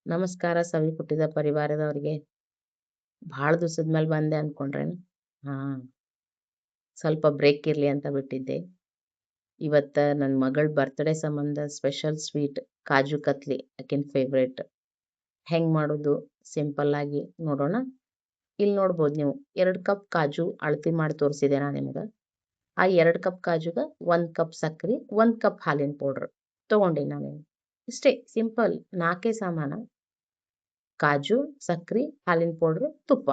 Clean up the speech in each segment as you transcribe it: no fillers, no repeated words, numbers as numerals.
ನಮಸ್ಕಾರ ಸವಿ ಹುಟ್ಟಿದ ಪರಿವಾರದವ್ರಿಗೆ. ಭಾಳ ದಿವಸದ ಮೇಲೆ ಬಂದೆ ಅನ್ಕೊಂಡ್ರೇನು? ಹಾ, ಸ್ವಲ್ಪ ಬ್ರೇಕ್ ಇರ್ಲಿ ಅಂತ ಬಿಟ್ಟಿದ್ದೆ. ಇವತ್ತ ನನ್ನ ಮಗಳ ಬರ್ತ್ಡೇ ಸಂಬಂಧ ಸ್ಪೆಷಲ್ ಸ್ವೀಟ್ ಕಾಜು ಕತ್ಲಿ ಆಕಿನ್ ಫೇವ್ರೇಟ್. ಹೆಂಗ್ ಮಾಡೋದು ಸಿಂಪಲ್ ಆಗಿ ನೋಡೋಣ. ಇಲ್ಲಿ ನೋಡ್ಬೋದು ನೀವು 2 ಕಪ್ ಕಾಜು ಅಳತಿ ಮಾಡಿ ತೋರಿಸಿದೆ ನಾ ನಿಮ್ಗೆ. ಆ 2 ಕಪ್ ಕಾಜುಗ 1 ಕಪ್ ಸಕ್ರಿ, 1 ಕಪ್ ಹಾಲಿನ ಪೌಡ್ರ್ ತಗೊಂಡಿನಿ ನಾನು. ಇಷ್ಟೇ ಸಿಂಪಲ್ 4 ಸಾಮಾನ. ಕಾಜು, ಸಕ್ರಿ, ಹಾಲಿನ ಪೌಡ್ರು, ತುಪ್ಪ.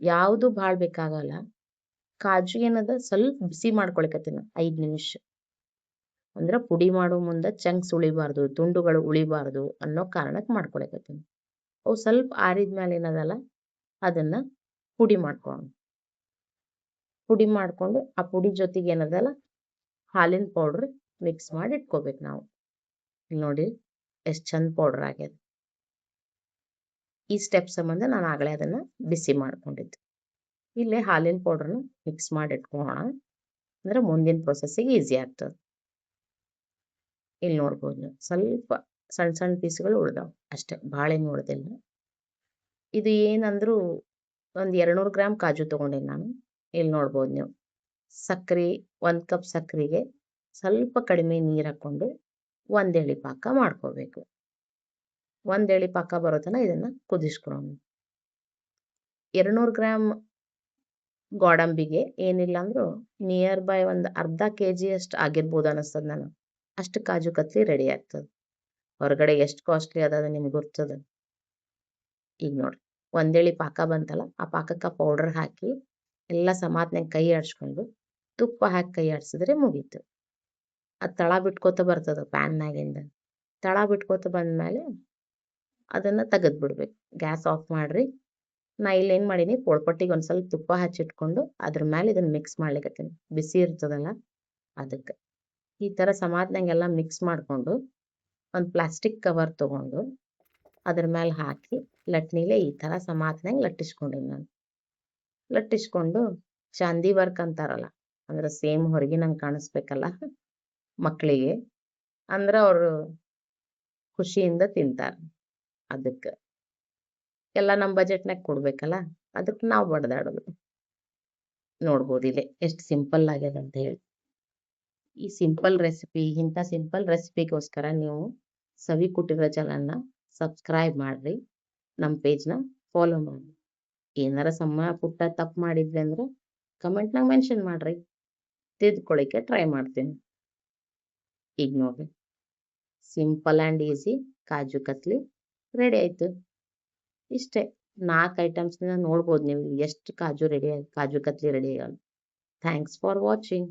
ಯಾವುದು ಭಾಳ ಬೇಕಾಗಲ್ಲ. ಕಾಜು ಏನದ ಸ್ವಲ್ಪ ಬಿಸಿ ಮಾಡ್ಕೊಳಿಕತ್ತೀನಿ 5 ನಿಮಿಷ. ಅಂದ್ರ ಪುಡಿ ಮಾಡೋ ಮುಂದ ಚಂಕ್ಸ್ ಉಳಿಬಾರ್ದು, ತುಂಡುಗಳು ಉಳಿಬಾರ್ದು ಅನ್ನೋ ಕಾರಣಕ್ಕೆ ಮಾಡ್ಕೊಳಿಕತ್ತೀನಿ. ಅವು ಸ್ವಲ್ಪ ಆರಿದ್ಮೇಲೆ ಏನದಲ್ಲ ಅದನ್ನ ಪುಡಿ ಮಾಡ್ಕೊಳ್ಳೋಣ. ಪುಡಿ ಮಾಡ್ಕೊಂಡು ಆ ಪುಡಿ ಜೊತೆಗೆ ಏನದಲ್ಲ ಹಾಲಿನ ಪೌಡ್ರ್ ಮಿಕ್ಸ್ ಮಾಡಿ ಇಟ್ಕೋಬೇಕು ನಾವು. ಇಲ್ಲಿ ನೋಡಿ ಎಷ್ಟು ಚಂದ ಪೌಡರ್ ಆಗ್ಯದ. ಈ ಸ್ಟೆಪ್ ಸಂಬಂಧ ನಾನು ಆಗಲೇ ಅದನ್ನ ಬಿಸಿ ಮಾಡ್ಕೊಂಡಿದ್ದೆ. ಇಲ್ಲೇ ಹಾಲಿನ ಪೌಡ್ರನ್ನ ಮಿಕ್ಸ್ ಮಾಡಿ ಇಟ್ಕೊಳ್ಳೋಣ. ಅಂದ್ರೆ ಮುಂದಿನ ಪ್ರೊಸೆಸ್ಸಿಗೆ ಈಸಿ ಆಗ್ತದೆ. ಇಲ್ಲಿ ನೋಡ್ಬೋದು ನೀವು ಸ್ವಲ್ಪ ಸಣ್ಣ ಸಣ್ಣ ಪೀಸ್ಗಳು ಉಳ್ದಾವ ಅಷ್ಟೇ, ಭಾಳ ಏನು ಉಳ್ದಿಲ್ಲ. ಇದು ಏನಂದ್ರು ಒಂದು 200 ಗ್ರಾಮ್ ಕಾಜು ತೊಗೊಂಡಿನಿ ನಾನು. ಇಲ್ಲಿ ನೋಡ್ಬೋದು ನೀವು ಸಕ್ರೆ 1 ಕಪ್ ಸಕ್ರೆಗೆ ಸ್ವಲ್ಪ ಕಡಿಮೆ ನೀರು ಹಾಕ್ಕೊಂಡು 1 ಎಳೆ ಪಾಕ ಮಾಡ್ಕೋಬೇಕು. 1 ಎಳೆ ಪಾಕ ಬರೋ ತನಕ ಇದನ್ನ ಕುದಿಸ್ಕೊಳ್ಳೋಣ. 200 ಗ್ರಾಮ್ ಗೋಡಂಬಿಗೆ ಏನಿಲ್ಲ ಅಂದ್ರು ನಿಯರ್ ಬೈ ಒಂದು ಅರ್ಧ kg ಅಷ್ಟು ಆಗಿರ್ಬೋದು ಅನಿಸ್ತದ ನನಗೆ. ಅಷ್ಟು ಕಾಜು ಕತ್ಲಿ ರೆಡಿ ಆಗ್ತದೆ. ಹೊರಗಡೆ ಎಷ್ಟು ಕಾಸ್ಟ್ಲಿ ಅದ ನಿಮ್ಗೆ ಗೊತ್ತದ. ಈಗ ನೋಡ್ರಿ 1 ಎಳೆ ಪಾಕ ಬಂತಲ್ಲ, ಆ ಪಾಕಕ್ಕೆ ಪೌಡರ್ ಹಾಕಿ ಎಲ್ಲ ಸಮಾತ್ನಾಗ ಕೈ ಆಡಿಸ್ಕೊಂಡು ತುಪ್ಪ ಹಾಕಿ ಕೈ ಆಡಿಸಿದ್ರೆ ಮುಗೀತು. ಅದು ತಳ ಬಿಟ್ಕೋತ ಬರ್ತದ ಪ್ಯಾನ್ನಾಗಿಂದ. ತಳ ಬಿಟ್ಕೋತ ಬಂದ್ಮೇಲೆ ಅದನ್ನ ತೆಗೆದು ಬಿಡ್ಬೇಕು. ಗ್ಯಾಸ್ ಆಫ್ ಮಾಡ್ರಿ. ನಾ ಇಲ್ಲಿ ಏನು ಮಾಡೀನಿ ಪೊಳ್ಪಟ್ಟಿಗೆ ಒಂದು ಸ್ವಲ್ಪ ತುಪ್ಪ ಹಚ್ಚಿಟ್ಕೊಂಡು ಅದ್ರ ಮೇಲೆ ಇದನ್ನ ಮಿಕ್ಸ್ ಮಾಡ್ಲಿಕತ್ತೀನಿ. ಬಿಸಿ ಇರ್ತದಲ್ಲ ಅದಕ್ಕೆ. ಈ ಥರ ಸಮಾತ್ನಾಗೆಲ್ಲ ಮಿಕ್ಸ್ ಮಾಡಿಕೊಂಡು ಒಂದು ಪ್ಲಾಸ್ಟಿಕ್ ಕವರ್ ತೊಗೊಂಡು ಅದ್ರ ಮೇಲೆ ಹಾಕಿ ಲಟ್ನಿಲೆ ಈ ಥರ ಸಮಾತ್ನಾಗ ಲಟ್ಟಿಸ್ಕೊಂಡೀನಿ ನಾನು. ಲಟ್ಟಿಸ್ಕೊಂಡು ಚಾಂದಿ ವರ್ಕ್ ಅಂತಾರಲ್ಲ, ಅಂದ್ರೆ ಸೇಮ್ ಹೊರಗಿನಂಗೆ ಕಾಣಿಸ್ಬೇಕಲ್ಲ ಮಕ್ಕಳಿಗೆ, ಅಂದ್ರೆ ಅವರು ಖುಷಿಯಿಂದ ತಿಂತಾರೆ. ಅದಕ್ಕೆ ಎಲ್ಲ ನಮ್ಮ ಬಜೆಟ್ನಾಗ ಕೊಡ್ಬೇಕಲ್ಲ, ಅದಕ್ಕೆ ನಾವು ಬಡ್ದಾಡೋದು. ನೋಡ್ಬೋದು ಇಲ್ಲೇ ಎಷ್ಟು ಸಿಂಪಲ್ ಆಗ್ಯದ ಅಂತ ಹೇಳಿ. ಈ ಸಿಂಪಲ್ ರೆಸಿಪಿ ಇಂಥ ಸಿಂಪಲ್ ರೆಸಿಪಿಗೋಸ್ಕರ ನೀವು ಸವಿ ಕುಟೀರ ಚಾನಲ್ನ ಸಬ್ಸ್ಕ್ರೈಬ್ ಮಾಡ್ರಿ, ನಮ್ಮ ಪೇಜ್ನ ಫಾಲೋ ಮಾಡಿ. ಏನಾರ ಸಣ್ಣ ಪುಟ್ಟ ತಪ್ಪು ಮಾಡಿದ್ವಿ ಅಂದ್ರೆ ಕಮೆಂಟ್ನಾಗ ಮೆನ್ಷನ್ ಮಾಡ್ರಿ, ತಿದ್ಕೊಳ್ಳಿಕ್ಕೆ ಟ್ರೈ ಮಾಡ್ತೀನಿ. ಈಗ ನೋಡ್ರಿ simple and easy kaju katli ready ಆಯ್ತು. ಇಷ್ಟೇ 4 ಐಟಮ್ಸ್ನ ನೋಡ್ಬೋದು ನೀವು ಎಷ್ಟು ಕಾಜು ಕತ್ಲಿ ರೆಡಿ ಆಗೋದು. Thanks for watching.